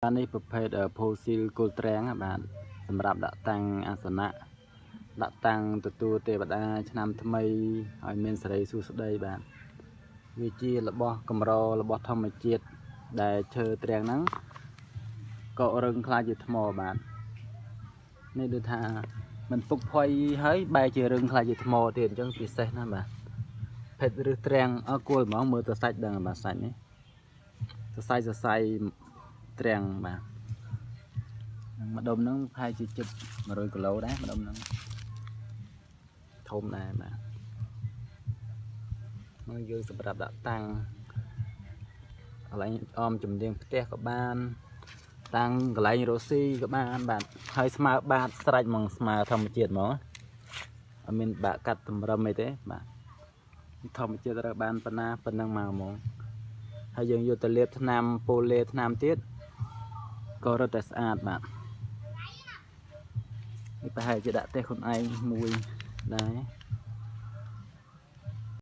อันนี้ประเภทโพซิลกูแตรงបាទសម្រាប់ដាក់តាំងអាសនៈដាក់តាំងទទួលទេវតាឆ្នាំថ្មីឲ្យមានសេរីសួស្តីបាទវាជារបស់កម្ររបស់ធម្មជាតិដែលឈើត្រាំងហ្នឹងក៏រឹងខ្លាចជាថ្មបាទនេះដូចថាมันពុកផុយហើយបែរជារឹងខ្លាចជាថ្មទៀតអញ្ចឹងពិសេសណាស់បាទភេទឬត្រាំងអើគួរហ្មងមើលទៅសាច់ដឹងបាទសាច់នេះសរសៃត្រាំងបាទម្ដុំហ្នឹងប្រហែលជាជិត100 គីឡូដែរម្ដុំហ្នឹងធំដែរបាទមកយើងសម្រាប់ដាក់តាំងកន្លែងអមចំទៀងផ្ទះក៏បានតាំងកន្លែងរស់ស៊ីក៏បានបាទហើយស្មើបាតស្រេចហ្មងស្មើធម្មជាតិហ្មងអត់មានបាក់កាត់តម្រឹមអីទេបាទធម្មជាតិត្រូវបានប៉ុណ្ណាប៉ុណ្ណឹងមកហ្មងហើយយើងយកទៅលាបថ្នាំពូលេថ្នាំទៀតក៏រត់តែស្អាតបាទនេះប្រហែលជាដាក់ផ្ទះខ្លួនឯងមួយដែរ